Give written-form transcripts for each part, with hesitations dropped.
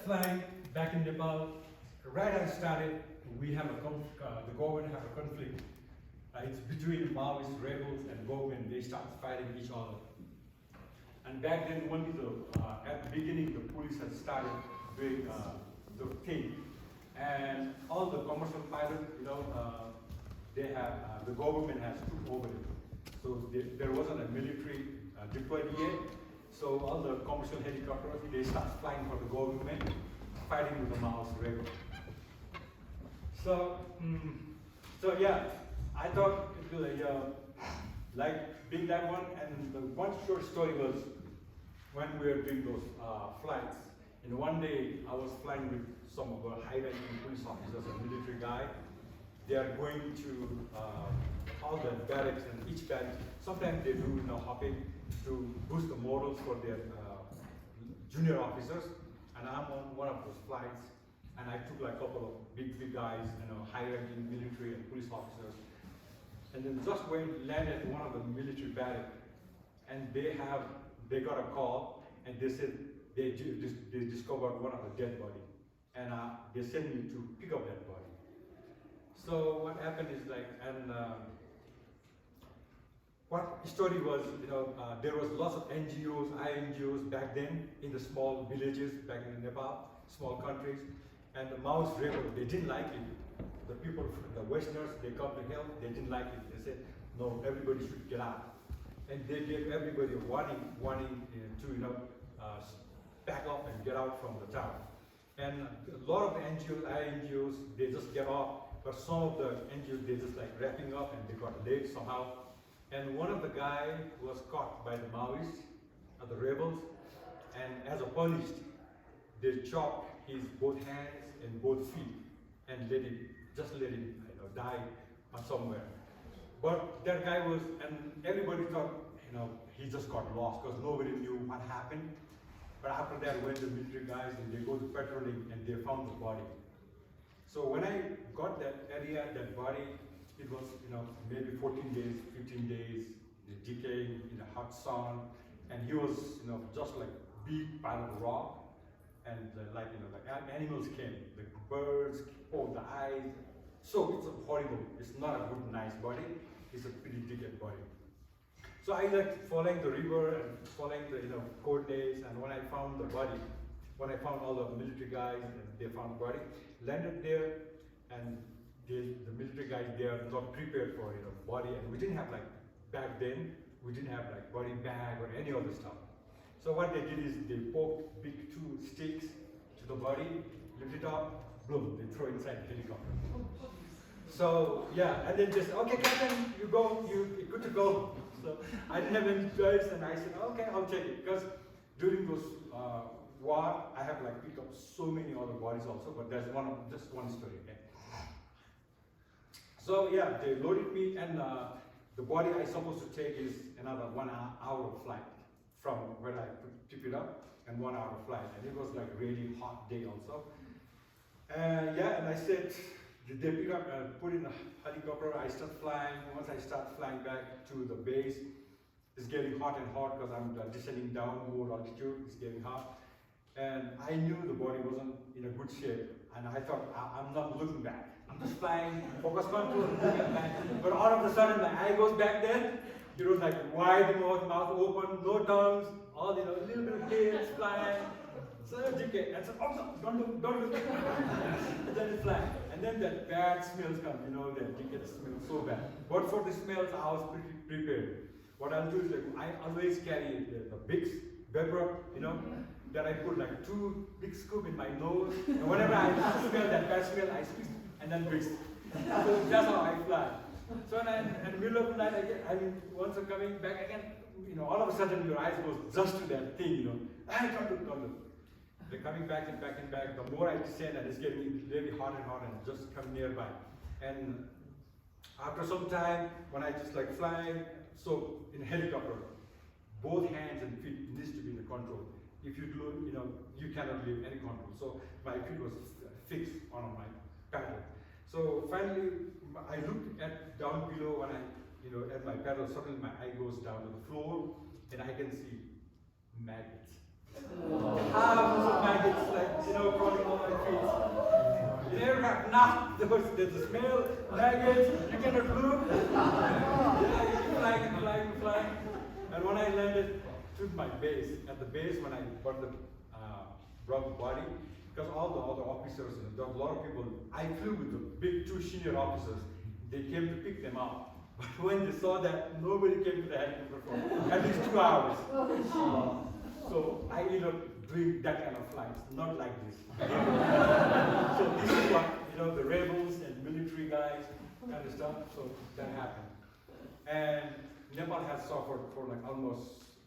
flying back in Nepal. Right as I started, we have the government have a conflict. It's between Maoist rebels and government. They start fighting each other. And back then, only at the beginning, the police had started doing the thing, and all the commercial pilots, they have the government has took over it. So there wasn't a military deployed yet. So all the commercial helicopters, they start flying for the government, fighting with the Maoist rebels. So yeah, I thought it was like being that one. And the one short story was when we were doing those flights. And one day I was flying with some of the high-ranking police officers and military guy. They are going to all the barracks, and each barracks, sometimes they do hopping to boost the morals for their junior officers. And I'm on one of those flights, and I took like a couple of big guys, high-ranking military and police officers. And then just landed in one of the military barracks, and they got a call, and they said they discovered one of the dead body, and they sent me to pick up that body. So what happened is what story was, there was lots of NGOs, INGOs back then in the small villages back in Nepal, small countries, and the Maoist rebels, they didn't like it. The people, the Westerners, they come to help, they didn't like it. They said, no, everybody should get out. And they gave everybody a warning to back up and get out from the town. And a lot of the NGOs, INGOs, they just get off, but some of the NGOs, they just like wrapping up and they got late somehow. And one of the guys was caught by the Maoists, the rebels, and as a punish, they chopped his both hands and both feet and let him die somewhere. But that guy was, and everybody thought, he just got lost because nobody knew what happened. But after that, when the military guys, and they go to patrolling and they found the body. So when I got that area, that body, it was, maybe 14 days, 15 days, decaying in the hot sun, and he was, just like beat by the rock, and animals came, the birds, the eyes. So it's horrible. It's not a good, nice body. It's a pretty decayed body. So I like following the river and following the coordinates, and when I found the body, when I found all the military guys and they found the body, landed there, and the military guys, they are not prepared for body, and we didn't have back then we didn't have body bag or any other stuff. So what they did is they poked big 2 sticks to the body, lift it up, boom, they throw inside the helicopter. So yeah, and then just, okay, Captain, you go, you're good to go. So I didn't have any choice, and I said, okay, I'll take it. Because during those war, I have picked up so many other bodies also, but there's just one story, okay? So yeah, they loaded me, and the body I supposed to take is another 1 hour flight from where I picked it up, and 1 hour flight, and it was really hot day also. And yeah, and I said, they pick up and put in a helicopter. I start flying. Once I start flying back to the base, it's getting hot and hot because I'm descending down more altitude. It's getting hot, and I knew the body wasn't in a good shape, and I thought I'm not looking back. I'm just flying, focus control, looking back. But all of a sudden, my eye goes back there. It was wide mouth open, no tongues, all a little bit of hairs flying. So decay. And so, oh, don't look. And then it flies. And then that bad smells come, that decay smells so bad. But for the smells, I was pretty prepared. What I'll do is I always carry the big vapor, that I put 2 big scoops in my nose. And whenever I smell that bad smell, I squeeze and then breathe. So that's how I fly. So in the middle of the night, once I'm coming back again, all of a sudden your eyes goes just to that thing, I don't look. They're coming back and back and back. The more I descend, and it's getting really hot and just come nearby. And after some time, when I just fly, so in a helicopter, both hands and feet needs to be in the control. If you do, you cannot leave any control. So my feet was fixed on my paddle. So finally, I looked down below when I, at my paddle. Suddenly my eye goes down to the floor, and I can see maggots. Half of maggots, not, there's a smell, maggots, you cannot move. Yeah, you keep flying and flying and flying. And when I landed to my base, at the base when I brought the body, because all the other officers, there were a lot of people, I flew with the big two senior officers. They came to pick them up. But when they saw that, nobody came to the helicopter for at least 2 hours. So I ended up doing that kind of flights, not like this. So this is what, the rebels and military guys kind of stuff, so that happened. And Nepal has suffered for like almost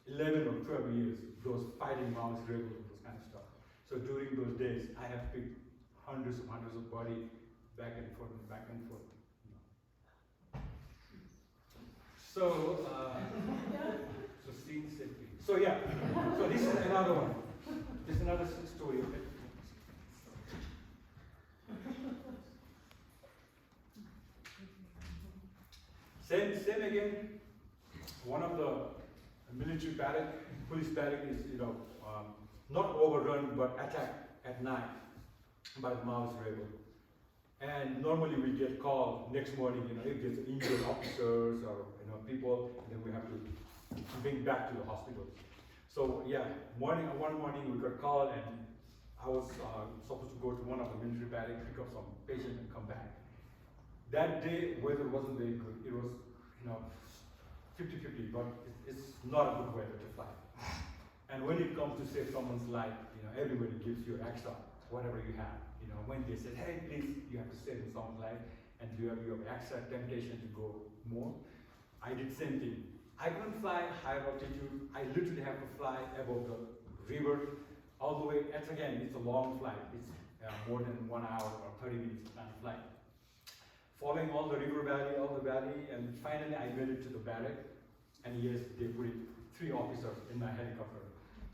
11 or 12 years, those fighting Maoist rebels and those kind of stuff. So during those days, I have picked hundreds of bodies back and forth and back and forth. So, scene safety. So yeah, so this is another one. This is another story of it. Same again. One of the military barrack, police barrack is not overrun but attacked at night by the Maoist rebel. And normally we get called next morning, if there's injured officers or people, then we have to bring back to the hospital. So yeah, one morning we got called and I was supposed to go to one of the military barracks, pick up some patients and come back. That day, weather wasn't very good. It was, 50-50, but it's not a good weather to fly. And when it comes to save someone's life, everybody gives you extra, whatever you have. When they said, hey, please, you have to save someone's life, and you have extra temptation to go more. I did the same thing. I couldn't fly high altitude. I literally have to fly above the river, all the way. It's a long flight. It's more than 1 hour or 30 minutes kind of flight. Following all the valley, and finally I made it to the barrack. And yes, they put 3 officers in my helicopter.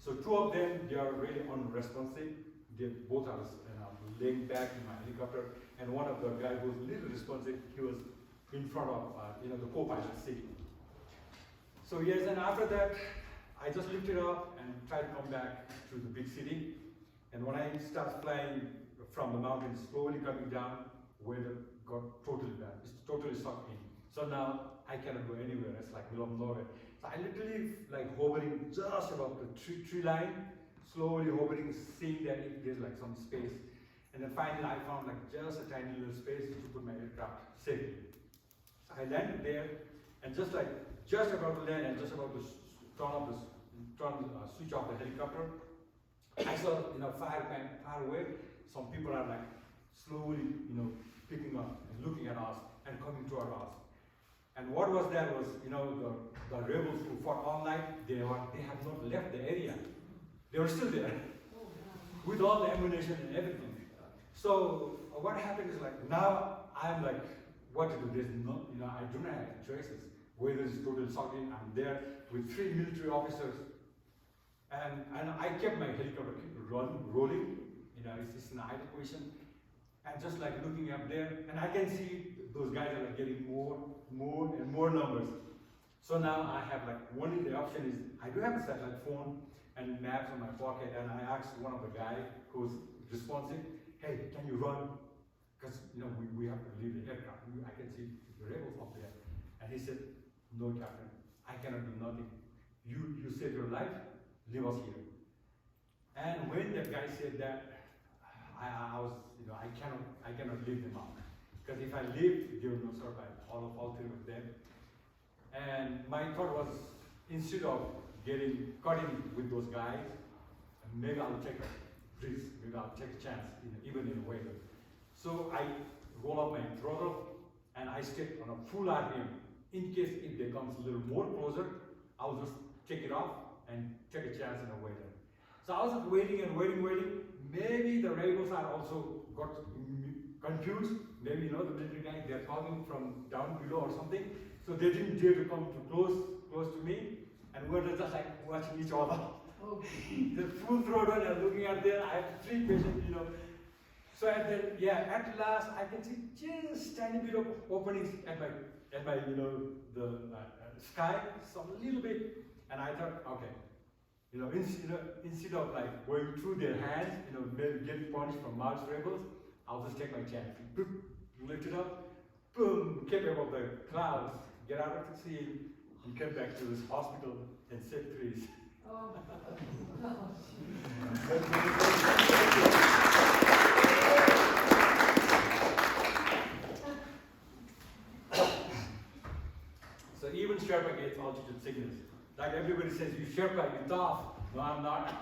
So 2 of them, they are really unresponsive. They both are laying back in my helicopter. And one of the guys who was a little responsive, he was in front of the co-pilot seat. So yes, and after that, I just lifted up and tried to come back to the big city. And when I started flying from the mountains, slowly coming down, weather got totally bad. It's totally sucked in. So now I cannot go anywhere. It's like middle of nowhere. So I literally like hovering just above the tree line, slowly hovering, seeing that if there's like some space. And then finally I found like just a tiny little space to put my aircraft safely. So I landed there, and just about to land and just about to switch off the helicopter, I saw fire away. Some people are like slowly picking up and looking at us and coming toward us. And what was that was the rebels who fought all night. They have not left the area. They were still there with all the ammunition and everything. So what happened is like now I'm like, what to do? There's no, I do not have choices. Weather is totally sucking. I'm there with 3 military officers, and I kept my helicopter rolling. It's an idle position, and just like looking up there, and I can see those guys are like getting more and more numbers. So now I have like the option is I do have a satellite phone and maps in my pocket, and I asked one of the guys who's responsive, hey, can you run? Because we have to leave the aircraft. I can see the rebels up there. And he said, no, Captain, I cannot do nothing. You saved your life, leave us here. And when that guy said that, I was, I cannot leave them out. Because if I leave, they will not survive, all 3 of them. And my thought was, instead of getting caught in with those guys, maybe I'll take a risk, maybe I'll take a chance, even in a weather. So I roll up my throttle and I step on a full RPM. In case if they comes a little more closer, I'll just take it off and take a chance in a weather. So I was just waiting and waiting. Maybe the rebels are also got confused. Maybe the military guys, they're coming from down below or something. So they didn't dare to come too close to me. And we're just like watching each other. Okay. The full throttle and looking at them. I have 3 patients, So at last I can see just tiny bit of openings at my the sky, some little bit, and I thought, okay, instead of like going through their hands, maybe getting punished from Maoist rebels, I'll just take my chance. Boom, lift it up, boom, keep above the clouds, get out of the sea, and come back to this hospital and save trees. Oh. So even Sherpa gets altitude sickness. Like everybody says, you Sherpa, you're tough. No, I'm not.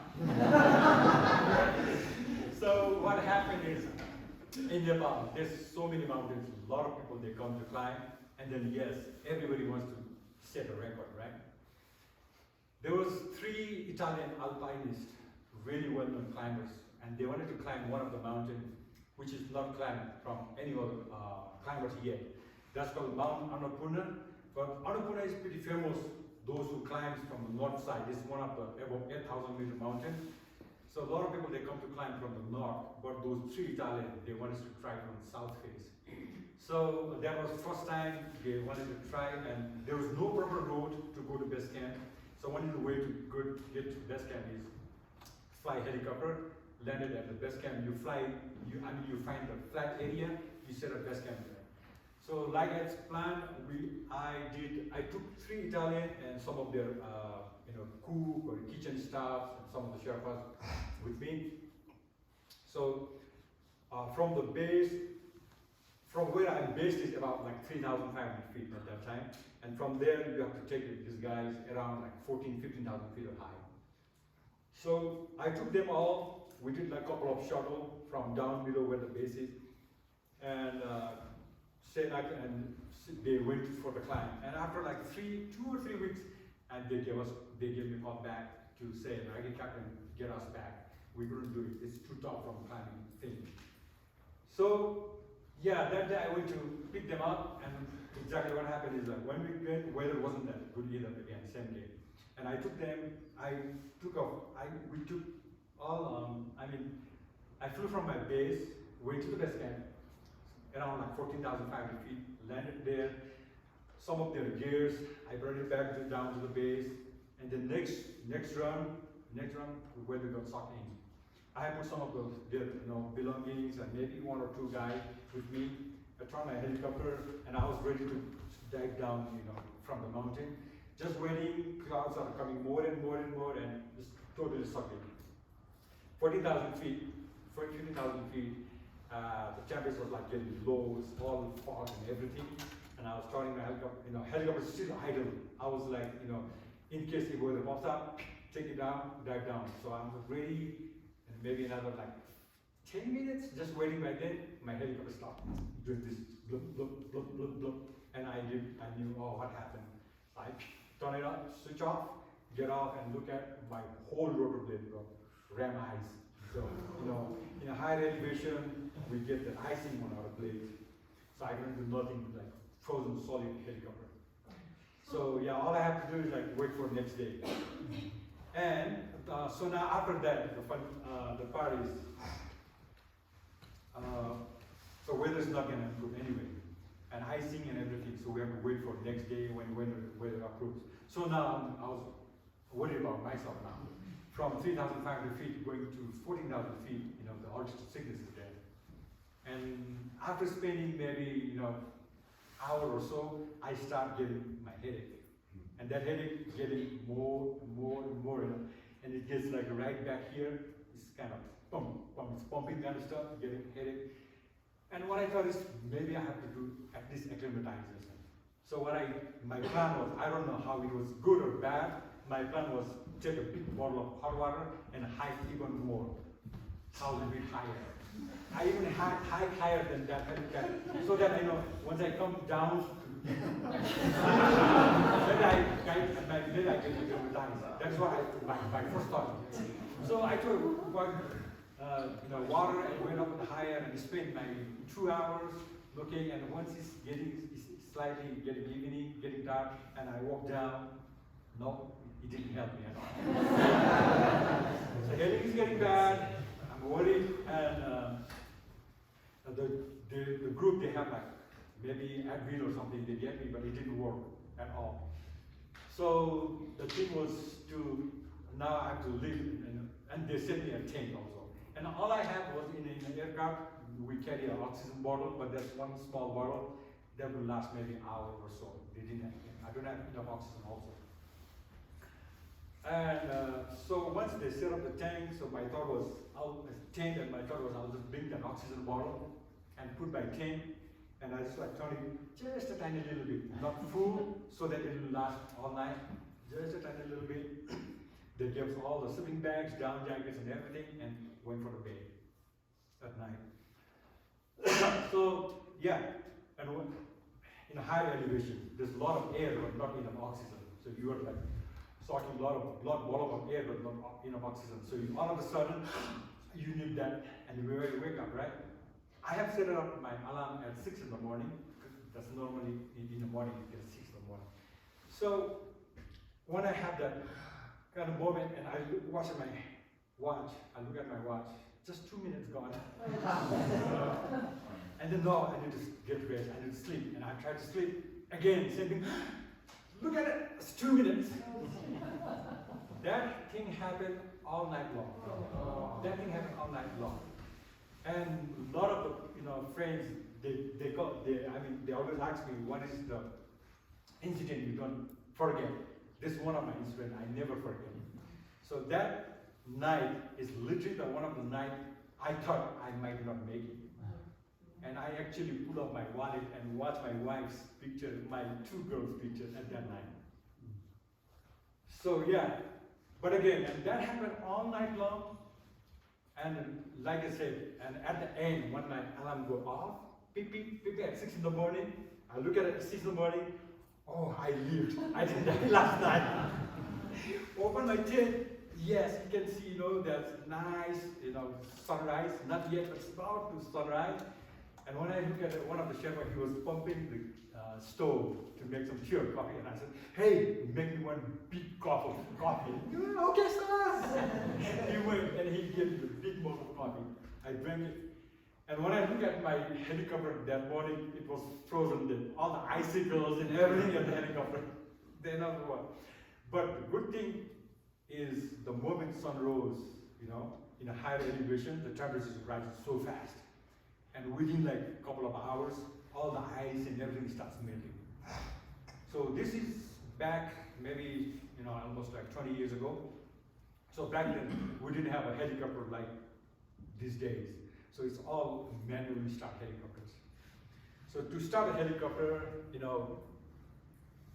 So what happened is, in Nepal, there's so many mountains, a lot of people, they come to climb, and then yes, everybody wants to set a record, right? There was 3 Italian alpinists, really well-known climbers, and they wanted to climb one of the mountains, which is not climbed from any other climbers yet. That's called Mount Annapurna. But Annapurna is pretty famous, those who climbs from the north side. It's one of the above 8,000 meter mountain. So a lot of people, they come to climb from the north, but those 3 Italians, they wanted to try from the south face. So that was the first time they wanted to try, and there was no proper road to go to base camp. So one of the way to get to base camp is fly helicopter, landed at the base camp, you find the flat area, you set up base camp there. So like as planned, I took 3 Italian and some of their cook or kitchen staff and some of the Sherpas with me. So from the base, from where I'm based is about like 3,500 feet at that time. And from there you have to take these guys around like 15,000 feet high. So I took them all, we did like a couple of shuttle from down below where the base is. And they went for the climb. And after like 2 or 3 weeks, and they gave me a call back to say, Maggie Captain, get us back. We couldn't do it. It's too tough from climbing thing. So yeah, that day I went to pick them up, and exactly what happened is that when we went, weather wasn't that good either again, same day. And I took them, we took all, I flew from my base, went to the base camp, around like 14,500 feet, landed there. Some of their gears, I brought it back down to the base, and the next run, where we got sucked in. I put some of their belongings and maybe 1 or 2 guys with me. I turned my helicopter, and I was ready to dive down, from the mountain. Just waiting, clouds are coming more and more and more, and just totally sucked in. 14,000 feet, the temperature was like getting low, it's all fog and everything. And I was starting my helicopter, helicopter is still idle. I was like, in case the weather pops up, take it down, dive down. So I was ready, and maybe another like 10 minutes, just waiting by then, my helicopter stopped doing this blub, blub, blub, blub, blub. And I knew, oh, what happened? I turn it on, switch off, get off, and look at my whole rotor blade ram ice. So, in a higher elevation, we get the icing on our blades. So I can do nothing like frozen solid helicopter. So yeah, all I have to do is like wait for next day. And so now after that, the part is, so weather's not gonna improve anyway. And icing and everything, so we have to wait for next day when weather improves. So now I was worried about myself now. From 3,500 feet going to 14,000 feet, the altitude sickness is there. And after spending maybe, hour or so, I start getting my headache. And that headache is getting more and more and more, and it gets like right back here. It's kind of it's pumping kind of stuff, getting headache. And what I thought is maybe I have to do at least acclimatization. So my plan was, I don't know how it was good or bad. My plan was take a big bottle of hot water and hike even more, 1,000 feet higher. I even hike higher than that, so that once I come down, then I get acclimatized. That's what my first thought. So I took water and went up higher and spent my 2 hours looking. And once it's slightly getting evening, getting dark, and I walk down, no, it didn't help me at all. So headache is getting bad. I'm worried, and the group, they have like maybe Advil or something they gave me, but it didn't work at all. So the thing was to now I have to live, and they sent me a tent also. And all I have was in an aircraft, we carry an oxygen bottle, but there's one small bottle that will last maybe an hour or so. I don't have enough oxygen also. And so once they set up the tank, so my thought was, I'll just bring that oxygen bottle and put my tank, and I just like turning just a tiny little bit, not full, so that it will last all night, just a tiny little bit. They gave us all the sleeping bags, down jackets and everything, and went for the bed at night. So yeah, and in a higher elevation, there's a lot of air but not enough oxygen. So you are like sucking a lot of volume of air but not enough oxygen. So all of a sudden, you need that, and you wake up, right? I have set up my alarm at 6 in the morning. That's normally in the morning, you get 6 in the morning. So when I have that kind of moment and I watch my watch, I look at my watch, just 2 minutes gone. And then no, I need to get rest, I need to sleep, and I try to sleep again, same thing. Look at it, it's 2 minutes. That thing happened all night long. That thing happened all night long. And a lot of the friends, they always ask me, what is the incident you don't forget? This is one of my incidents I never forget. So that night is literally the one of the night I thought I might not make it. And I actually pulled up my wallet and watched my wife's picture, my 2 girls' pictures at that night. So yeah, but again, and that happened all night long. And like I said, and at the end, when my alarm go off, beep, beep, beep, at 6 in the morning, I look at it at 6 in the morning, oh, I lived. I didn't die last night. Open my tent, yes, you can see, there's nice, sunrise, not yet, but it's about to sunrise. And when I look at one of the Sherpa, he was pumping the stove to make some pure coffee, and I said, hey, make me one big cup of coffee. Okay, sir. He went and he gave me the big mug of coffee. I drank it. And when I look at my helicopter that morning, it was frozen dead. All the icicles and everything at the helicopter. They're not what. But the good thing is the moment sun rose, in a higher elevation, the temperature is rising so fast. And within like a couple of hours, all the ice and everything starts melting. So this is back maybe, almost like 20 years ago. So back then, we didn't have a helicopter like these days. So it's all manually start helicopters. So to start a helicopter,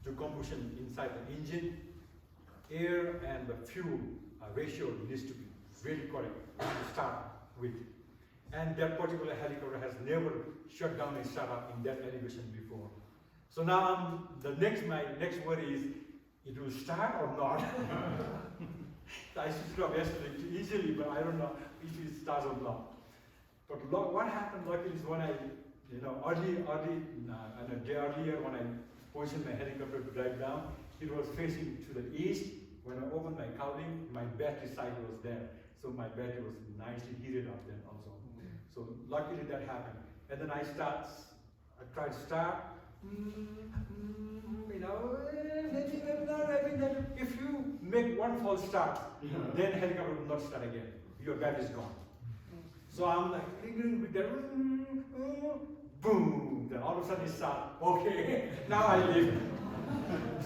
to combustion inside the engine, air and the fuel ratio needs to be really correct to start with. And that particular helicopter has never shut down and start up in that elevation before. So now my next worry is, it will start or not? I should stop yesterday easily, but I don't know if it starts or not. But what happened luckily is when I, a day earlier when I positioned my helicopter to drive down, it was facing to the east. When I opened my cowling, my battery side was there. So my battery was nicely heated up then also. So luckily that happened. And then I try to start, if you make one false start, then helicopter will not start again. Your battery is gone. So I'm like lingering with that, boom, then all of a sudden it starts, okay, now I live.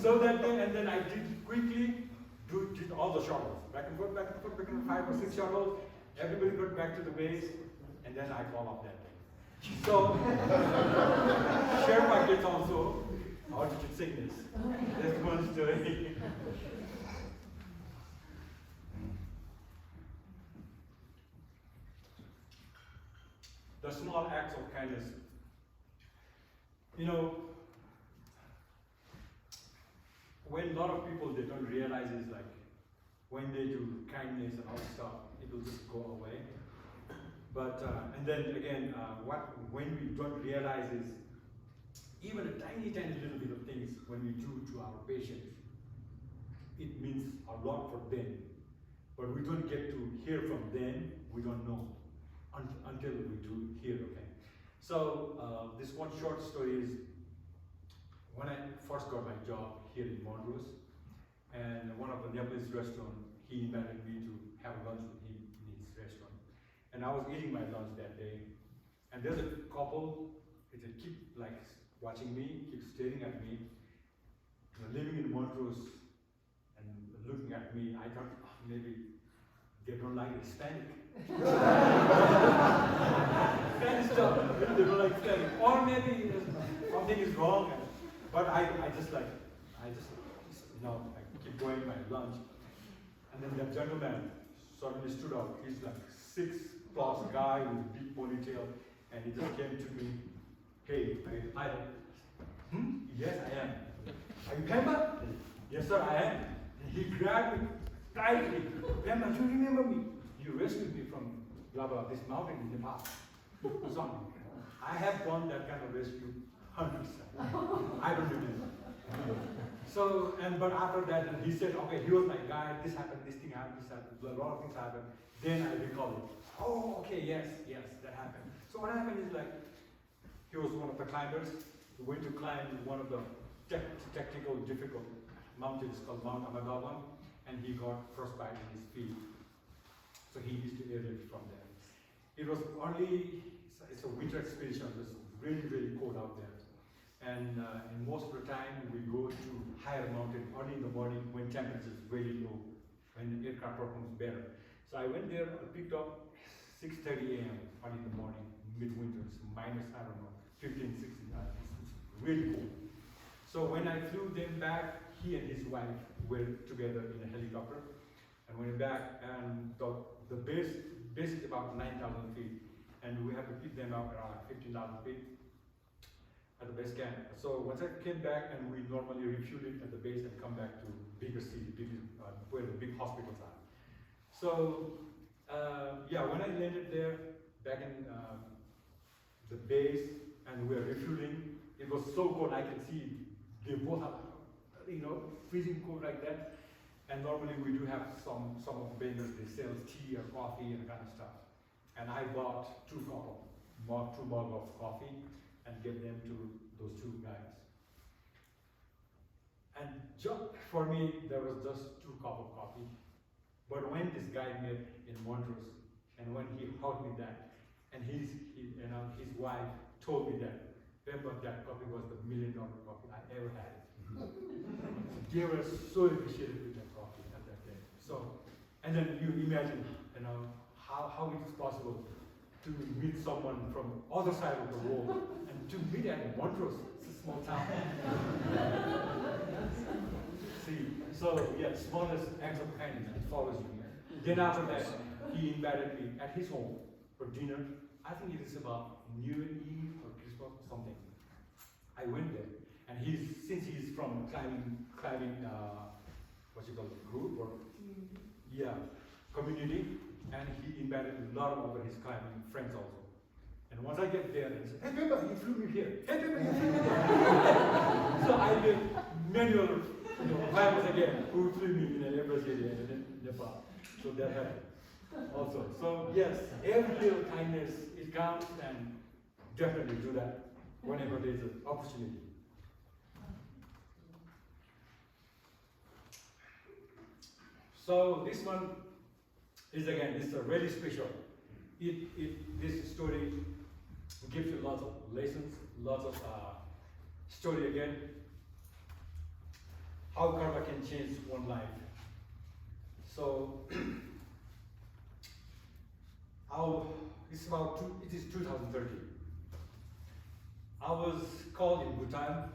So that day, and then I did quickly, did all the shuttles, back and forth, 5 or 6 shuttles, everybody got back to the base, and then I fall off that day. So, Sherpa gets also altitude sickness. That's one story. The small acts of kindness. When a lot of people, they don't realize is like, when they do kindness and all stuff, it will just go away. But, and then again, when we don't realize is, even a tiny little bit of things when we do to our patients, it means a lot for them. But we don't get to hear from them, we don't know until we do hear, okay? So, this one short story is, when I first got my job here in Montrose, and one of the Nepalese restaurants, he invited me to have lunch with him in his restaurant. And I was eating my lunch that day, there's a couple, they keep like watching me, keep staring at me, living in Montrose and looking at me. I thought, oh, maybe they don't like Hispanic. Spanish stuff, they don't like Hispanic. Or maybe something is wrong. But I just I keep going my lunch. And then that gentleman suddenly stood up. He's like 6+ guy with big ponytail. And he just came to me. Hey, I yes, I am. Are you Pemba? Yes, sir, I am. And he grabbed me tightly. Pemba, do you remember me? You rescued me from blah blah this mountain in Nepal. Something. I have done that kind of rescue hundreds of times. I don't remember. So, but after that, he said, okay, he was my guide. This happened, this thing happened, this happened. A lot of things happened. Then I recall it. Oh, okay, yes, that happened. So what happened is like, he was one of the climbers. He went to climb one of the technical, difficult mountains called Mount Amadalwan, and he got frostbite in his feet. So he used to airlift from there. It was it's a winter expedition. It was really, really cold out there. And most of the time, we go to higher mountain early in the morning when temperature is really low, when the aircraft performs better. So I went there, I picked up 6:30 a.m. early in the morning, midwinter, it's minus, I don't know, 15, 16, it's really cold. So when I flew them back, he and his wife were together in a helicopter, and went back, and the base is about 9,000 feet, and we have to keep them up around 15,000 feet at the base camp. So once I came back, and we normally refuel it at the base and come back to bigger city, where the big hospitals are. So when I landed there, back in the base, and we were refueling, it was so cold, I can see they both are, freezing cold like that. And normally we do have some of the vendors, they sell tea or coffee and kind of stuff. And I bought two mugs of coffee and gave them to those two guys. And for me, there was just 2 cups of coffee. But when this guy met in Montrose, and when he hugged me that, and his wife told me that coffee was the $1 million coffee I ever had. They were so appreciative with that coffee at that day. So, and then you imagine, how it is possible to meet someone from other side of the world, and to meet at Montrose, it's a small town. See, so smallest acts of kindness follows you. Then after that, he invited me at his home for dinner. I think it is about New Year's Eve or Christmas, something. I went there, and since he's from climbing, what's it called, group or community, and he invited a lot of his climbing friends also. And once I get there, he said, "Hey, Pemba, you flew me here. Hey, Pemba, you flew me there." So I did many other climbers again who flew me in an embassy area in Nepal. So that happened also. So yes, every little kindness, it counts, and definitely do that whenever there's an opportunity. So this one is really special. This story gives you lots of lessons, lots of story again. How karma can change one life. So it is 2013. I was called in Bhutan.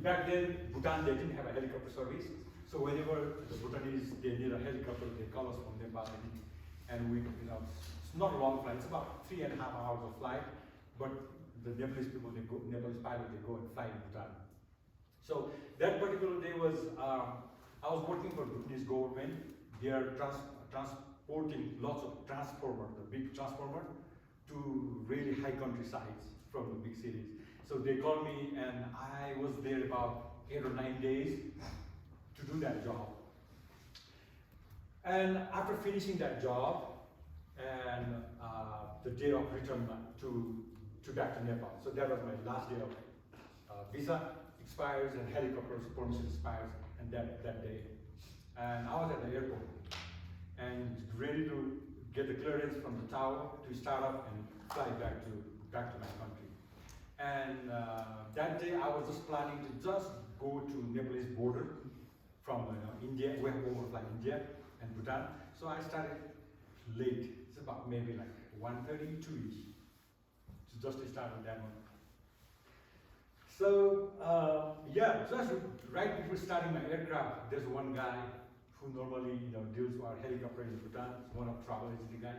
Back then, Bhutan, they didn't have a helicopter service. So whenever the Bhutanese, they need a helicopter, they call us from Nepal. And we, it's not a long flight, it's about 3.5 hours of flight. But the Nepalese people, Nepalese pilots, they go and fly in Bhutan. So that particular day was, I was working for the Bhutanese government. They are transporting lots of transformers, the big transformer, to really high countrysides from the big cities. So they called me, and I was there about 8 or 9 days to do that job. And after finishing that job, and the day of return to back to Nepal, so that was my last day of visa expires and helicopter permission expires, and that day. And I was at the airport and ready to get the clearance from the tower to start up and fly back to my country. And that day I was just planning to just go to Nepalese border from India. We have overfly India and Bhutan. So I started late. It's about maybe like 1:30, 2-ish. Just to start with that one. So yeah, just right before starting my aircraft, there's one guy who normally deals with our helicopter in Bhutan. One of travel agency guy.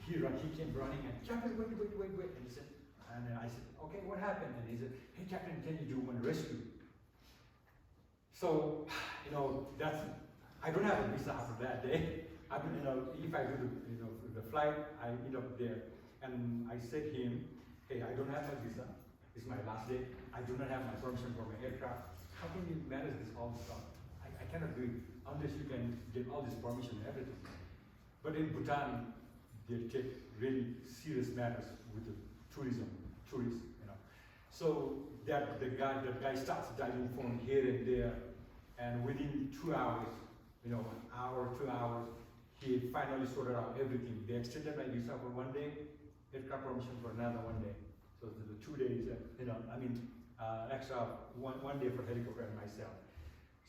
He came running and Captain, wait, and he said, and I said, okay, what happened? And he said, hey Captain, can you do one rescue? So that's I don't have a visa after that day. I mean, if I do the flight, I end up there. And I said to him, hey, I don't have my visa. It's my last day. I do not have my permission for my aircraft. How can you manage all this stuff? I cannot do it unless you can get all this permission and everything. But in Bhutan, they take really serious matters with the tourists. So that guy starts dialing phone here and there, and within 2 hours, an hour, 2 hours, he finally sorted out everything. They extended my visa for 1 day, aircraft permission for another 1 day. So the 2 days, extra one day for helicopter and myself.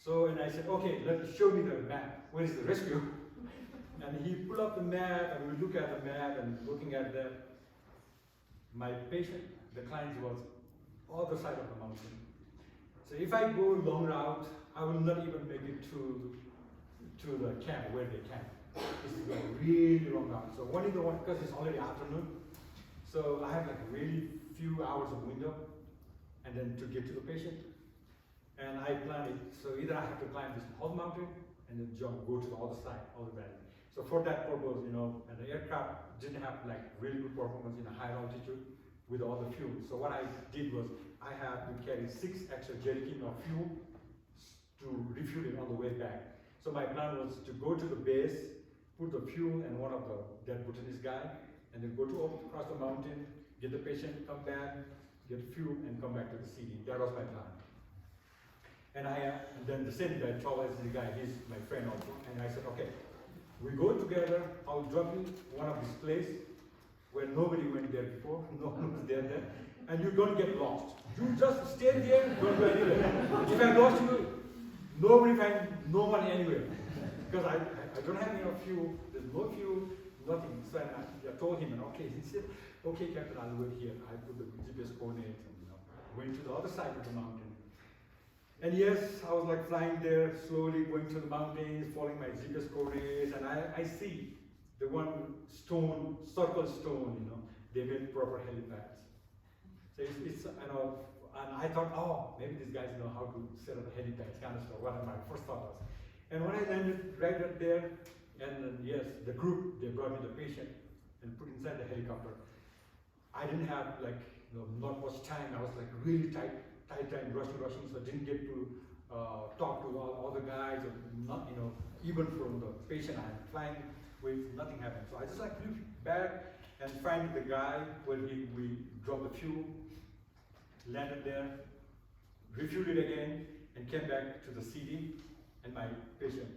So, and I said, okay, show me the map. Where is the rescue? And he pulled up the map, and we look at the map, and looking at that, my patient, the client, was other side of the mountain. So if I go long route, I will not even make it to the camp where they camp. This is a really long route. So one in the one, because it's already afternoon, so I have like really few hours of window, and then to get to the patient. And I plan it, so either I have to climb this whole mountain and then go to the other side, other valley. So for that purpose, and the aircraft didn't have like really good performance in a high altitude with all the fuel. So what I did was I had to carry 6 extra jerrycans of fuel to refuel it on the way back. So my plan was to go to the base, put the fuel and one of that Bhutanese guy, and then go across the mountain, get the patient, come back, get fuel, and come back to the city. That was my plan. And then the same guy, travel agency guy, he's my friend also. And I said, okay, we go together. I'll drop you one of these places where nobody went there before, no one was there, and you're going to get lost. You just stay there, don't go anywhere. If I lost you, nobody find no one anywhere. Because I don't have enough fuel, there's no fuel, nothing. So I told him, and okay, he said, okay, Captain, I'll wait here. I put the GPS coordinates and went to the other side of the mountain. And yes, I was like flying there, slowly going to the mountains, following my GPS coordinates, and I see the one stone, circle stone, they made proper helipads. So it's and I thought, oh, maybe these guys know how to set up helipads, kind of stuff, what my first thought was. And when I landed right up there, and then, yes, the group, they brought me the patient and put inside the helicopter. I didn't have not much time. I was like really tight time, rushing, so I didn't get to talk to all the guys, or not, even from the patient I'm flying with, nothing happened. So I just flew back and find the guy where we dropped the fuel, landed there, refueled it again, and came back to the city. And my patient,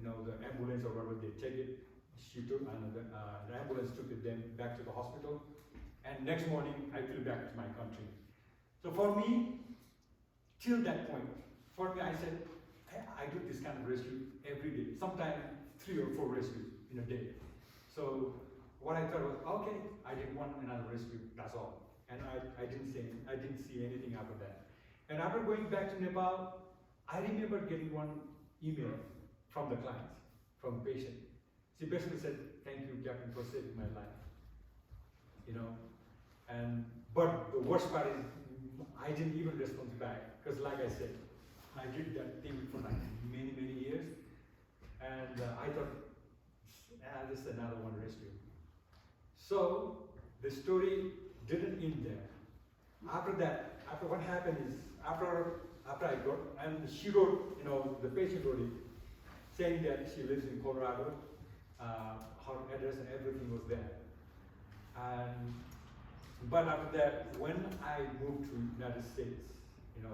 the ambulance or whatever, they take it. She took, and the ambulance took it then back to the hospital. And next morning, I flew back to my country. So for me, till that point, I said, hey, I do this kind of rescue every day. Sometimes 3 or 4 rescues in a day. So what I thought was, okay, I did another rescue, that's all. And I didn't see anything after that. And after going back to Nepal, I remember getting one email from the clients, from the patient. She basically said, thank you, Captain, for saving my life. But the worst part is, I didn't even respond back, because like I said, I did that thing for many years, and I thought, this is another one rescue. So the story didn't end there. After what happened is, after I got, and she wrote, the patient wrote it, saying that she lives in Colorado, her address and everything was there. But after that, when I moved to United States, and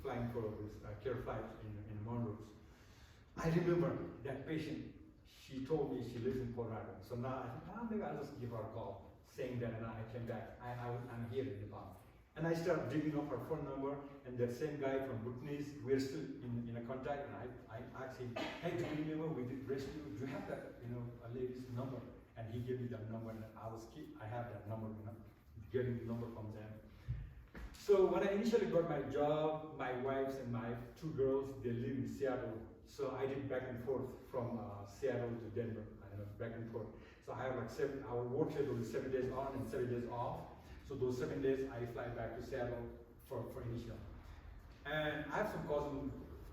flying for this care flight in Monroe, I remember that patient. She told me she lives in Colorado. So now I think, maybe I'll just give her a call. saying that, and I came back. I'm here in Nepal. And I started digging up her phone number, and that same guy from Bhutanese, we're still in a contact, and I asked him, hey, do you remember we did rescue? Do you have that, a lady's number? And he gave me that number, and I have that number, getting the number from them. So when I initially got my job, my wives and my 2 girls, they live in Seattle. So I did back and forth from Seattle to Denver, back and forth. So I have like our work schedule is 7 days on and 7 days off. So those 7 days I fly back to Seattle for initial. And I have some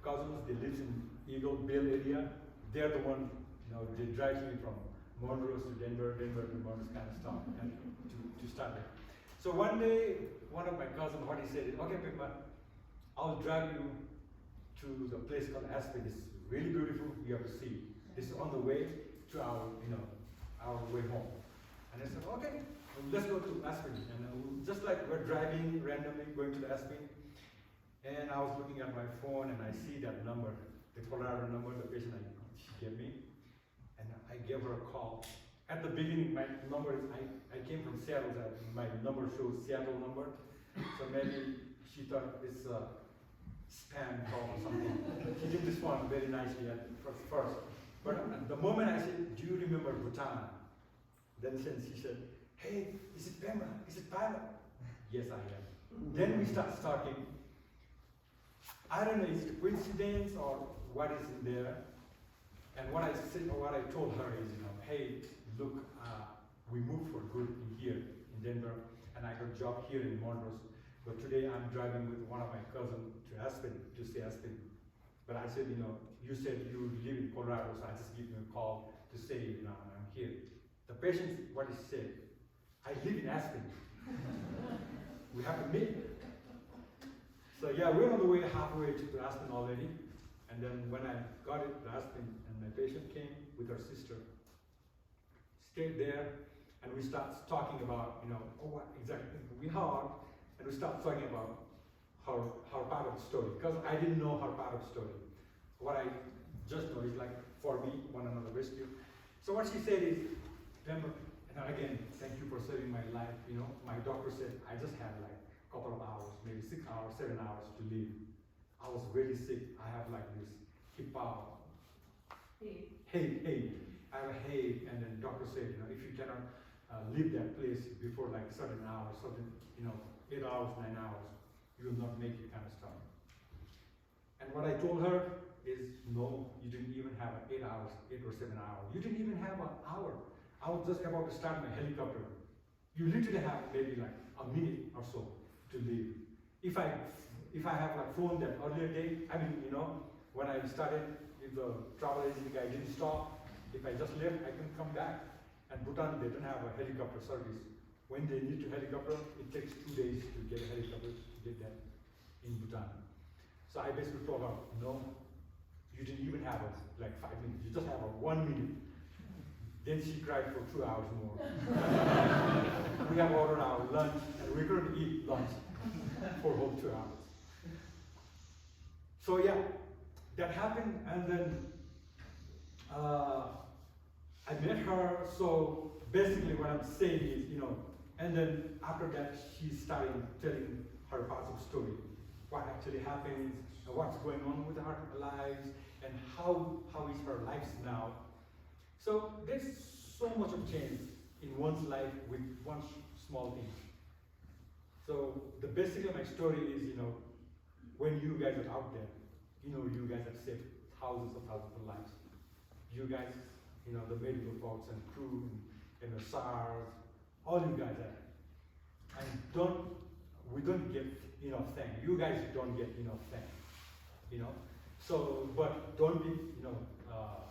cousins, they live in Eagle Bill area. They're the one, they drive me from Montrose to Denver to Montrose kind of stuff, and to start it. So one day, one of my cousins, what he said is, okay, Pemba, I'll drive you to the place called Aspen. It's really beautiful, you have to see. It's on the way to our way home. And I said, okay, let's go to Aspen. And just like we're driving randomly, going to the Aspen, and I was looking at my phone and I see that number, the Colorado number, the patient she gave me, and I gave her a call. At the beginning, my number is, I came from Seattle, my number shows Seattle number, so maybe she thought it's a spam call or something. She did respond very nicely at first. But the moment I said, do you remember Bhutan? Then she said, hey, is it Pemba? Is it Pemba? Yes, I am. Then we start talking. I don't know, is it a coincidence or what is in there? And what I said, or what I told her is, hey, look, we moved for good in here in Denver, and I got a job here in Montrose. But today I'm driving with one of my cousins to Aspen, to see Aspen. But I said, you said you live in Colorado, so I just give you a call to say, I'm here. The patient, what he said, I live in Aspen. We have to meet. So yeah, we're on the way halfway to Aspen already. And then when I got it to Aspen, and my patient came with her sister, stayed there, and we start talking about, what exactly we heard, and we start talking about her part of the story, because I didn't know her part of the story. What I just know is like, for me, one another rescue. So what she said is, Pemba, and again, thank you for saving my life. My doctor said I just had like a couple of hours, maybe 6 hours, 7 hours to live. I was really sick. I have like this hip power. Hey. I have a hay, and then doctor said, if you cannot leave that place before like certain hours, 8 hours, 9 hours, you will not make it kind of stuff. And what I told her is, no, you didn't even have 8 hours, 8 or 7 hours. You didn't even have an hour. I was just about to start my helicopter. You literally have maybe like a minute or so to leave. If I have like phone that earlier day, when I started, if the travel agency guy didn't stop, if I just left, I can come back. And Bhutan, they don't have a helicopter service. When they need to helicopter, it takes 2 days to get a helicopter to get that in Bhutan. So I basically told her, no, you didn't even have like 5 minutes. You just have 1 minute. Then she cried for 2 hours more. We have ordered our lunch, and we're going to eat lunch for whole 2 hours. So yeah, that happened, and then I met her. So basically what I'm saying is, and then after that, she started telling her part of the story. What actually happens, what's going on with her lives, and how is her life now. So there's so much of change in one's life with one small thing. So basically my story is, when you guys are out there, you guys have saved thousands of lives. You guys, the medical folks and crew and the SARS, all you guys are. And we don't get enough thanks. You guys don't get enough thanks, So, but don't be,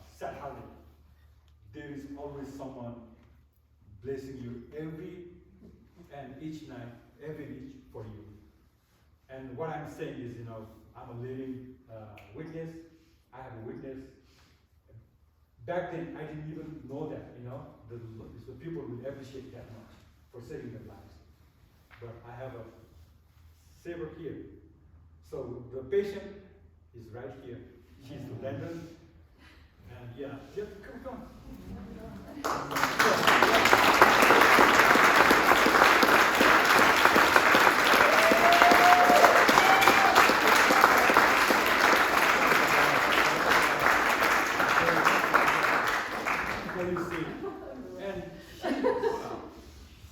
sad-hearted. There is always someone blessing you every and each night, every week for you. And what I'm saying is, I'm a living witness. I have a witness. Back then, I didn't even know that, the people will appreciate that much for saving their lives. But I have a saver here. So the patient is right here. She's in London. And yeah, come on.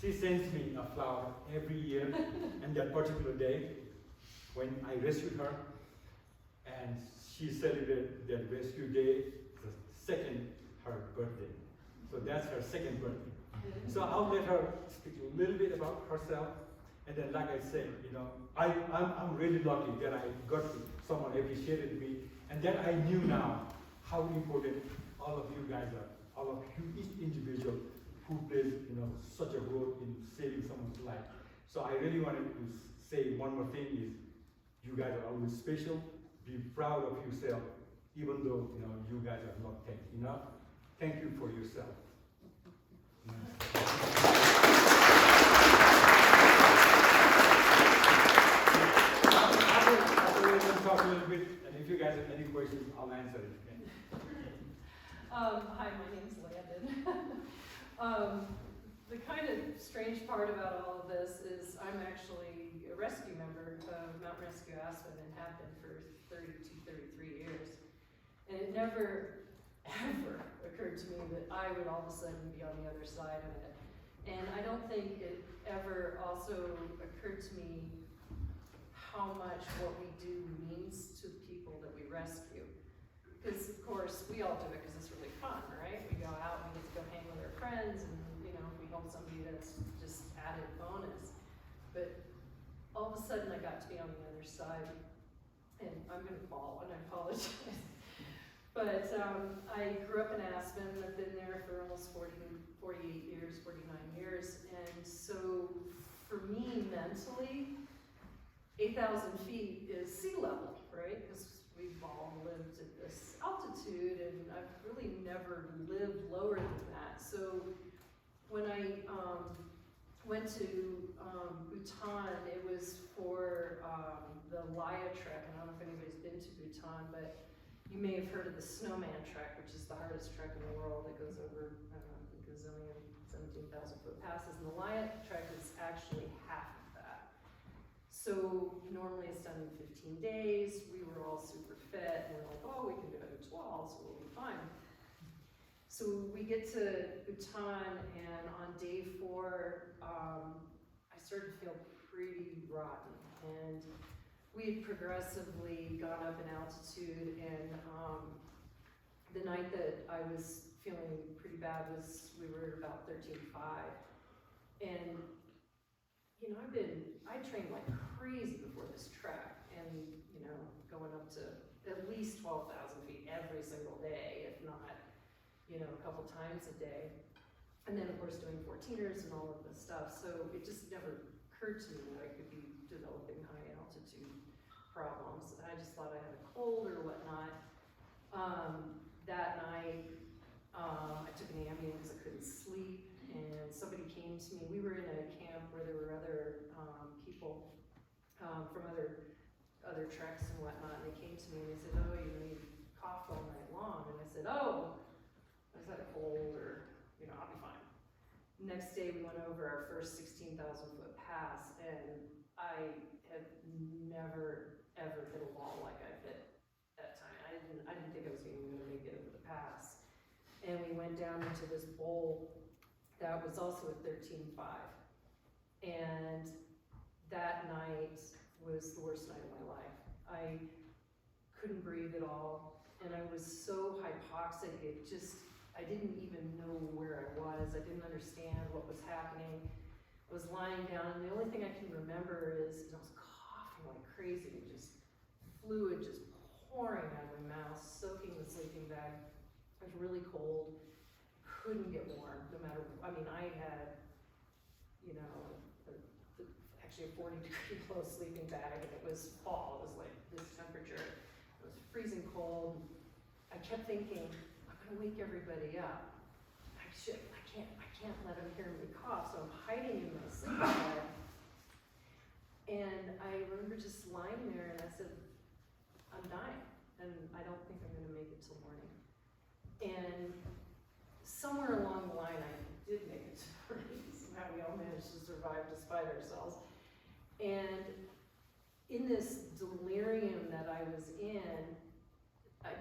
She sends me a flower every year, and that particular day, when I rescued her, and she celebrated that rescue day, the second her birthday. So that's her second birthday. So I'll let her speak a little bit about herself, and then like I said, I'm really lucky that I got someone appreciated me, and that I knew now how important all of you guys are, all of you, each individual who plays such a role in saving someone's life. So I really wanted to say one more thing is, you guys are always special. Be proud of yourself, even though you guys are not thanked enough. Thank you for yourself. We're going to talk a little bit, and if you guys have any questions, I'll answer it. Hi, my name's Landon. The kind of strange part about all of this is I'm actually a rescue member of Mountain Rescue Aspen and have been for 32, 33 years. And it never, ever occurred to me that I would all of a sudden be on the other side of it. And I don't think it ever also occurred to me how much what we do means to the people that we rescue. Because of course, we all do it because it's really fun, right? We go out, we get to go hang with our friends, and we help somebody, that's just added bonus. But all of a sudden I got to be on the other side, and I'm gonna fall, and I apologize. But I grew up in Aspen. I've been there for almost 48 years, 49 years, and so for me mentally, 8,000 feet is sea level, right? Because we've all lived at this altitude, and I've really never lived lower than that. So when I went to Bhutan, it was for the Laya Trek. I don't know if anybody's been to Bhutan, but you may have heard of the Snowman Trek, which is the hardest trek in the world. It goes over, I don't know, a gazillion, 17,000 foot passes. And the Laya Trek is actually half of that. So normally it's done in 15 days. We were all super fit, and we're like, oh, we can do it in 12, so we'll be fine. So we get to Bhutan, and on day 4, I started to feel pretty rotten. And we had progressively gone up in altitude, and the night that I was feeling pretty bad was, we were at about 13.5. And I trained like crazy before this trek, and going up to at least 12,000 feet every single day, if not, a couple times a day. And then of course doing 14ers and all of this stuff. So it just never occurred to me that I could be developing high altitude problems. And I just thought I had a cold or whatnot. That night, I took an Ambien because I couldn't sleep, and somebody came to me. We were in a camp where there were other people from other treks and whatnot, and they came to me and they said, oh, you coughed all night long. And I said, oh, I just had a cold, or I'll be fine. Next day we went over our first 16,000 foot pass, and I have never ever hit a wall like I hit that time. I didn't think I was even going to make it over the pass. And we went down into this bowl that was also at 13.5. And that night was the worst night of my life. I couldn't breathe at all, and I was so hypoxic, I didn't even know where I was. I didn't understand what was happening. I was lying down, and the only thing I can remember is I was coughing like crazy, fluid just pouring out of my mouth, soaking the sleeping bag. It was really cold, couldn't get warm, no matter, I had, actually a 40-degree close sleeping bag, and it was fall, it was like this temperature. It was freezing cold. I kept thinking, I'm gonna wake everybody up. I can't let them hear me cough, so I'm hiding in my sleeping bag. And I remember just lying there, and I said, I'm dying, and I don't think I'm gonna make it till morning. And somewhere along the line, I did make it to morning. Somehow we all managed to survive despite ourselves. And in this delirium that I was in, I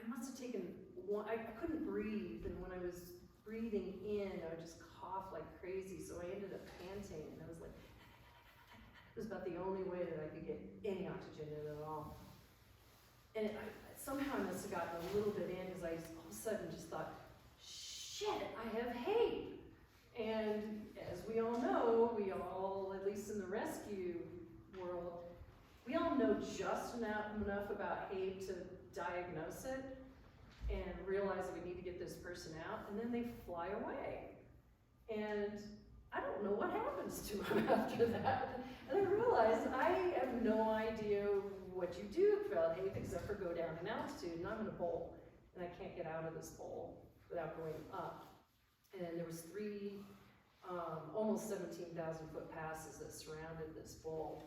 must have taken one, I couldn't breathe, and when I was breathing in, I would just cough cough like crazy, so I ended up panting, and I was like, it was about the only way that I could get any oxygen in at all. And somehow I must have gotten a little bit in, because I all of a sudden just thought, shit, I have hate. And as we all know, we all, at least in the rescue world, we all know just enough about hate to diagnose it and realize that we need to get this person out, and then they fly away. And I don't know what happens to them after that. And I realized I have no idea what you do about hate except for go down in altitude, and I'm in a bowl, and I can't get out of this bowl without going up. And there was three, almost 17,000 foot passes that surrounded this bowl.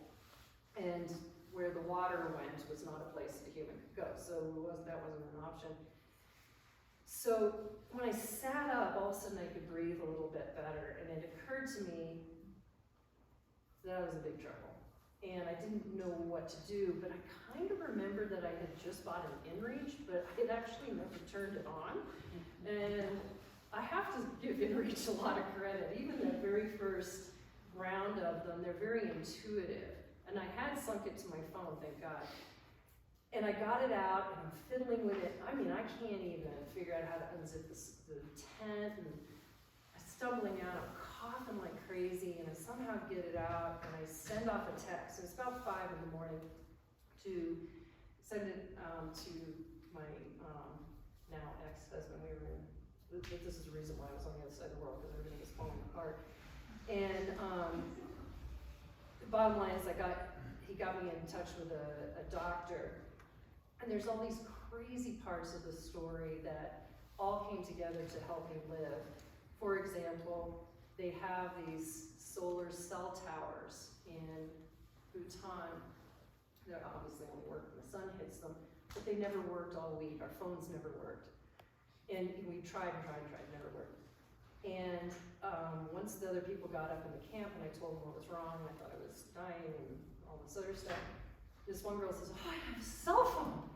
And where the water went was not a place that a human could go, so that wasn't an option. So when I sat up, all of a sudden I could breathe a little bit better, and it occurred to me that I was in big trouble. And I didn't know what to do, but I kind of remembered that I had just bought an InReach, but I had actually never turned it on. And I have to give InReach a lot of credit. Even the very first round of them, they're very intuitive. And I had sunk it to my phone, thank God. And I got it out, and I'm fiddling with it. I mean, I can't even figure out how to unzip the tent, and I'm stumbling out, I'm coughing like crazy, and I somehow get it out, and I send off a text. It's about 5 in the morning to send it to my now ex-husband. This is the reason why I was on the other side of the world, because everything was falling apart. And the bottom line is he got me in touch with a doctor, and there's all these crazy parts of the story that all came together to help me live. For example, they have these solar cell towers in Bhutan that obviously only work when the sun hits them, but they never worked all week. Our phones never worked. And we tried, never worked. And once the other people got up in the camp and I told them what was wrong, I thought I was dying and all this other stuff, this one girl says, oh, I have a cell phone.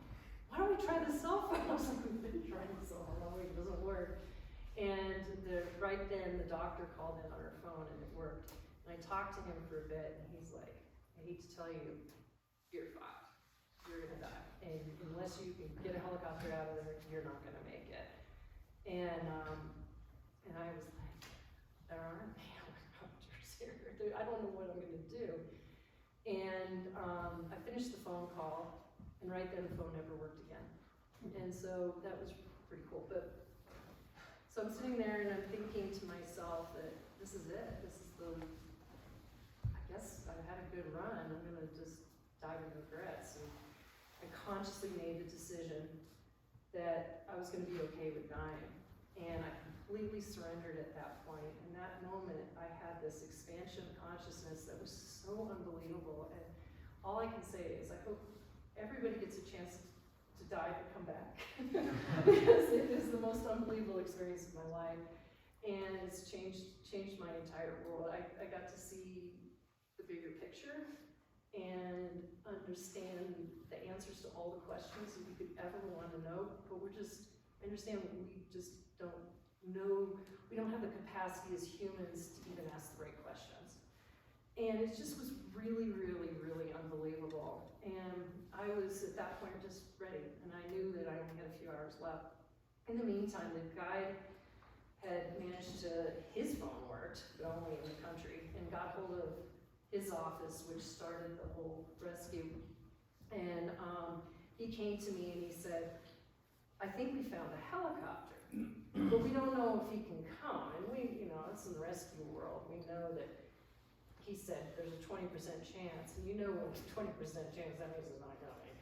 Why don't we try the cell phone? I was like, we've been trying the cell phone all week, it doesn't work. And right then the doctor called in on her phone and it worked. And I talked to him for a bit and he's like, I hate to tell you, you're fucked. You're gonna die. And unless you can get a helicopter out of there, you're not gonna make it. And I was like, there aren't any helicopters here. I don't know what I'm gonna do. And I finished the phone call, and right then the phone never worked again. And so that was pretty cool. But so I'm sitting there and I'm thinking to myself that this is it. This is I guess I've had a good run. I'm gonna just die with regrets. And I consciously made the decision that I was gonna be okay with dying. And I completely surrendered at that point. In that moment, I had this expansion of consciousness that was so unbelievable. And all I can say is I hope everybody gets a chance to die to come back. Because it is the most unbelievable experience of my life. And it's changed my entire world. I got to see the bigger picture and understand the answers to all the questions that you could ever want to know. But understand that we just don't know, we don't have the capacity as humans to even ask the right questions. And it just was really, really, really unbelievable. And I was at that point just ready, and I knew that I only had a few hours left. In the meantime, the guide had managed his phone worked, but only in the country, and got hold of his office, which started the whole rescue. And he came to me and he said, I think we found a helicopter, but we don't know if he can come. And it's in the rescue world. We know that he said there's a 20% chance, and you know what 20% chance, that means it's not coming.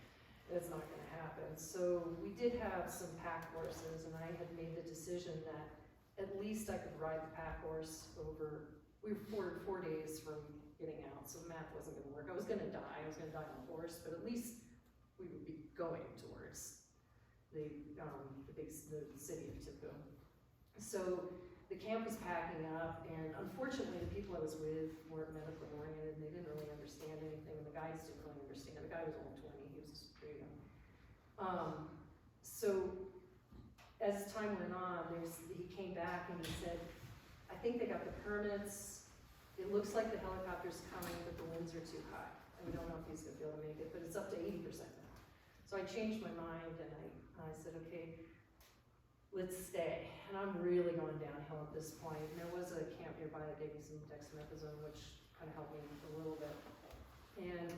It's not gonna happen. So we did have some pack horses, and I had made the decision that at least I could ride the pack horse over, we were 4 days from getting out, so the math wasn't gonna work. I was gonna die on a horse, but at least we would be going towards the city of Tipu. So the camp was packing up, and unfortunately the people I was with weren't medically oriented, and they didn't really understand anything, and the guys didn't really understand. The guy was only 20, he was very young. So as time went on, he came back and he said, I I think they got the permits. It looks like the helicopter's coming, but the winds are too high. We don't know if he's gonna be able to make it, but it's up to 80% now. So I changed my mind and I said, okay, let's stay. And I'm really going downhill at this point. And there was a camp nearby that gave me some dexamethasone, which kind of helped me a little bit. And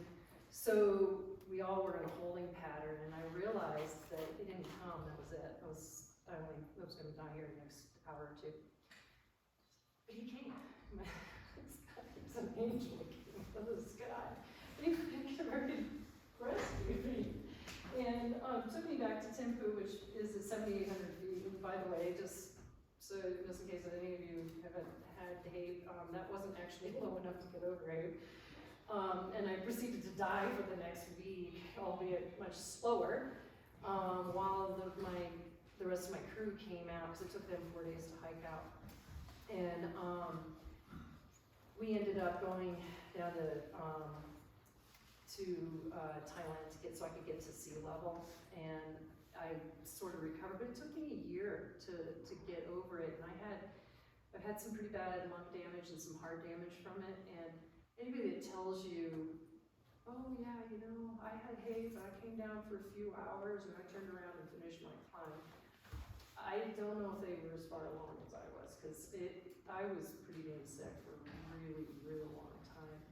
so we all were in a holding pattern, and I realized that it didn't come. That was it. I was going to die here in the next hour or two. But he came. He's an angel. He came from the sky. And he came rescued me. And took me back to Thimphu, which is at 7,800 feet. And by the way, just in case any of you haven't had HAPE, that wasn't actually low enough to get over HAPE. And I proceeded to die for the next week, albeit much slower, while the rest of my crew came out, because it took them 4 days to hike out. And we ended up going down to Thailand so I could get to sea level, and I sort of recovered, but it took me a year to get over it. And I've had some pretty bad lung damage and some heart damage from it. And anybody that tells you, oh yeah, I had HAPE, I came down for a few hours and I turned around and finished my climb, I don't know if they were as far along as I was, because I was pretty damn sick for a really, really long time.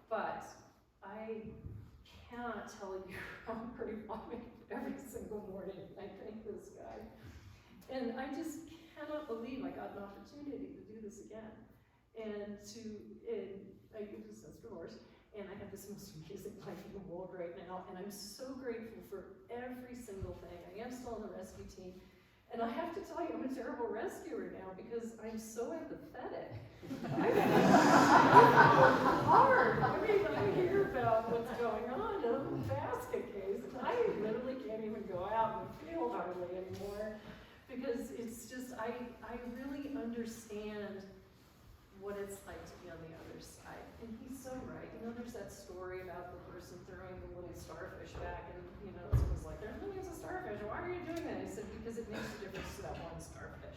But I cannot tell you how pretty I make every single morning. I thank this guy. And I just cannot believe I got an opportunity to do this again. And I just since divorced, and I have this most amazing life in the world right now, and I'm so grateful for every single thing. I am still on the rescue team, and I have to tell you, I'm a terrible rescuer now because I'm so empathetic. Hard. I mean, I hear about what's going on in a basket case, and I literally can't even go out in the field hardly anymore, because it's just, I really understand what it's like to be on the other side. And he's so right. There's that story about the person throwing the little starfish back, and someone's like, there's millions of starfish, why are you doing that? He said, because it makes a difference to that one starfish.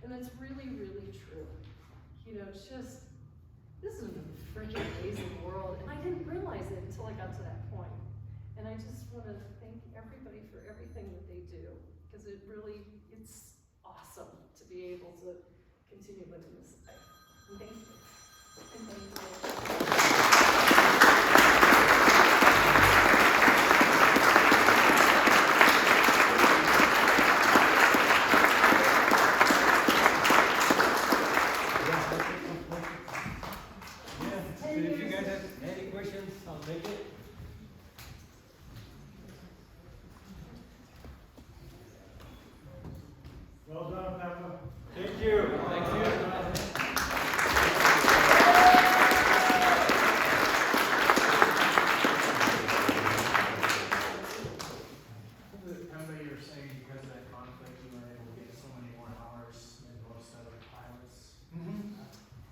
And that's really, really true. It's just, this is a freaking amazing world, and I didn't realize it until I got to that point. And I just want to thank everybody for everything that they do, because it's awesome to be able to continue living this life. And thank you. And thank you. If you guys have any questions, I'll make it. Well done, Pemba. Thank you. Thank you. Pemba, you're saying because of that conflict, you were able to get so many more hours than most other pilots.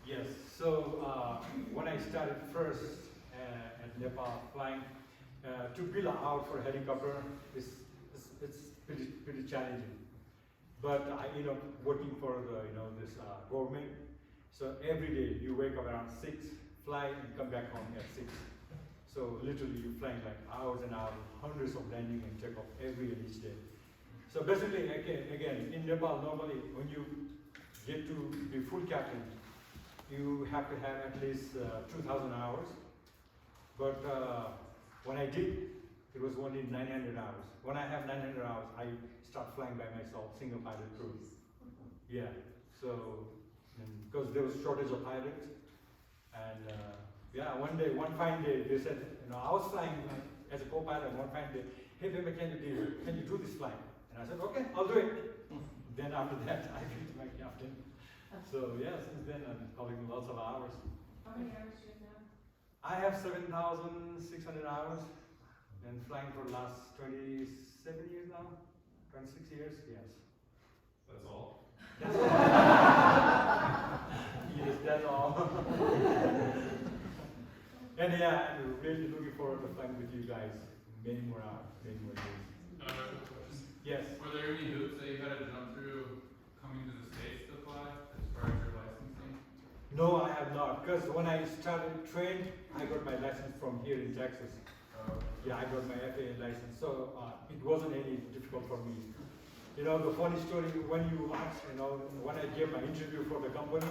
Yes. So when I started first at Nepal flying, to build an hour for a helicopter it's pretty challenging. But working for this government, so every day you wake up around 6, fly and come back home at 6. So literally you're flying like hours and hours, hundreds of landing and takeoff every and each day. So basically, again, in Nepal, normally when you get to be full captain, you have to have at least 2,000 hours. But when I did, it was only 900 hours. When I have 900 hours, I start flying by myself, single pilot crew. Yeah, so, because there was shortage of pilots, and yeah, one fine day, they said, I was flying as a co-pilot, one fine day, hey, Pemba, can you do this flight? And I said, okay, I'll do it. Then after that, I became my captain. So yeah, since then I'm collecting lots of hours. How many hours do you have now? I have 7,600 hours and flying for the last 27 years now, 26 years, yes. That's all? That's all. Yes, that's all. And yeah, I'm really looking forward to flying with you guys many more hours, many more days. Another question. Yes. Were there any hoops that you had to jump through coming to the States to fly? As far as No, I have not, because when I started trained, I got my license from here in Texas. Yeah, I got my FAA license, so it wasn't any difficult for me. You know, the funny story, when you ask, you know, when I gave my interview for the company,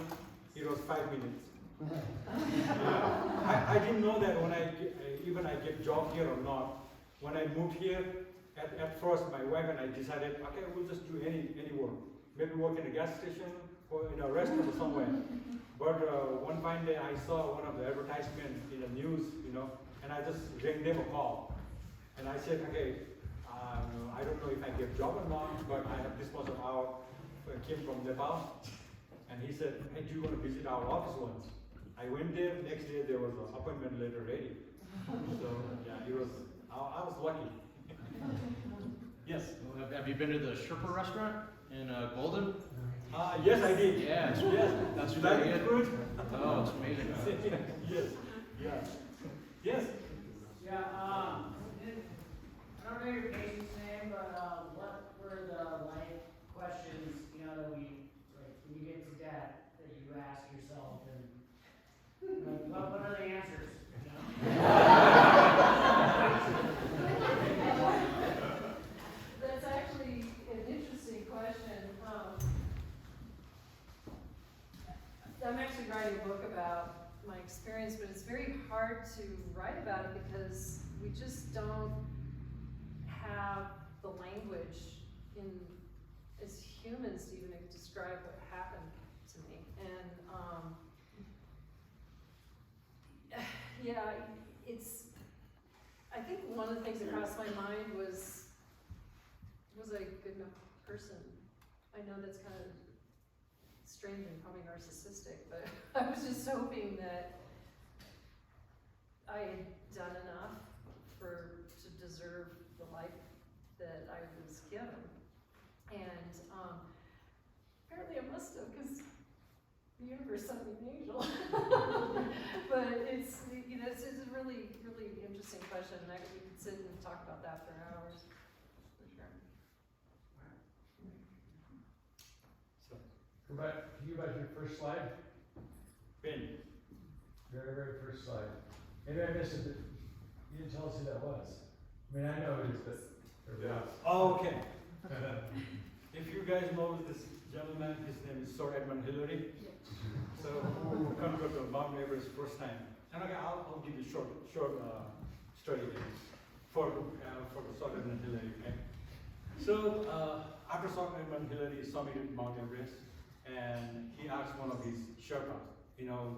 it was 5 minutes. Yeah. I didn't know that when even I get job here or not. When I moved here, at first my wife and I decided, okay, we'll just do any work. Maybe work in a gas station or in a restaurant or somewhere. But one fine day I saw one of the advertisements in the news, you know, and I just gave them a call. And I said, okay, I don't know if I get job or not, but I have this much of hour. I came from Nepal. And he said, hey, do you want to visit our office once? I went there, next day there was an appointment letter ready. So yeah, it was, I was lucky. Yes. Have you been to the Sherpa restaurant in Golden? Yes, I did. Yeah, it's, Yes. that's Did I really get good. good? Oh, it's amazing. Yes. Yeah. Yes. Yeah, I don't know your patient's name, but what were the life questions, you know, that we, like, when you get to death, that you ask yourself, and like, what are the answers, you know? That's actually an interesting question. I'm actually writing a book about my experience, but it's very hard to write about it because we just don't have the language as humans to even describe what happened to me. And yeah, I think one of the things that crossed my mind was I a good enough person? I know that's kind of strange and probably narcissistic, but I was just hoping that I had done enough to deserve the life that I was given. And apparently I must have, because the universe sent me an angel. But it's, you know, it's a really, really interesting question, and we could sit and talk about that for hours, for sure. So, Can you go back to your first slide? Ben. Very, very first slide. Maybe I missed it, but you didn't tell us who that was. I mean, I know it is, but. Yeah. Oh, okay. If you guys know this gentleman, his name is Sir Edmund Hillary. So who conquered the Mount Everest first time. And okay, I'll give you short story for the Sir Edmund Hillary. Okay. So after Sir Edmund Hillary summited Mount Everest, and he asked one of his Sherpa, you know,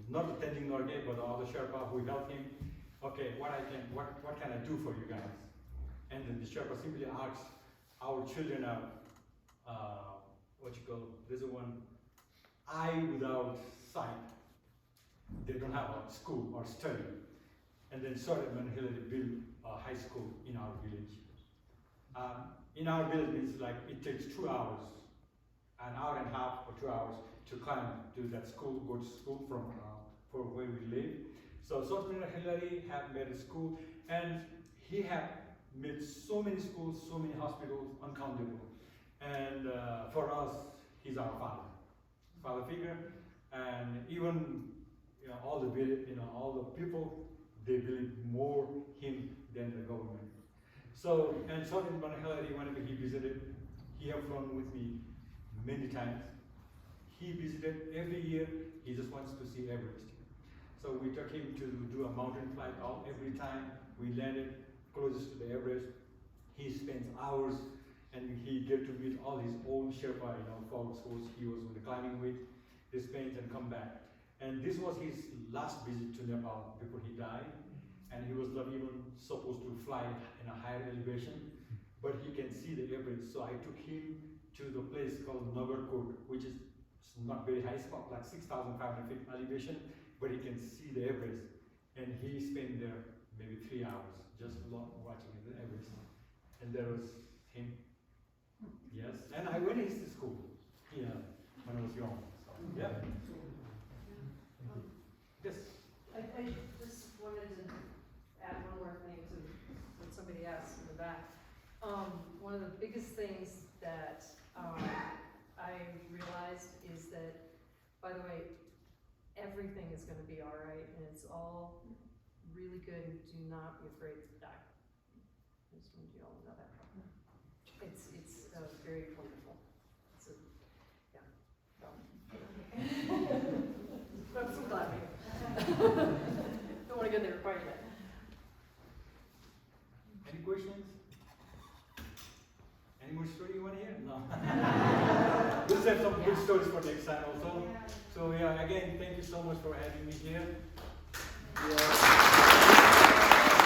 not the Tenzing Norgay, but the other Sherpa who helped him. Okay, what can I do for you guys? And then the Sherpa simply asked, our children are, there's one, eye without sight. They don't have a school or study. And then Sir Edmund Hillary built a high school in our village. In our village means like it takes 2 hours, an hour and a half or 2 hours to climb to that school, go to school from where we live. So Sir Edmund Hillary had made a school, and he had made so many schools, so many hospitals, uncountable. And for us, he's our father figure. And even all the village, all the people, they believe more him than the government. So, and Sir Edmund Hillary, whenever he visited, he have flown with me many times. He visited every year. He just wants to see Everest. So we took him to do a mountain flight every time we landed closest to the Everest. He spends hours, and he get to meet all his old Sherpa, folks who he was climbing with. He spends and come back. And this was his last visit to Nepal before he died. And he was not even supposed to fly in a higher elevation, but he can see the Everest. So I took him to the place called Nagarkot, which is not very high spot, like 6,500 feet elevation, but he can see the Everest. And he spent there maybe 3 hours just watching the Everest. And there was him. Yes, and I went into school when I was young. So, yeah. Yes. I just wanted to add one more thing to what somebody asked in the back. One of the biggest things that I realized is that, by the way, fight, everything is gonna be alright, and it's all really good, and do not be afraid to die. I just want you all to know that. It's very wonderful. It's a, yeah. I'm so glad we don't wanna go there quite yet. Any questions? Any more story you want to hear? No. We'll have some good stories for next time also. So yeah, again, thank you so much for having me here. Yeah.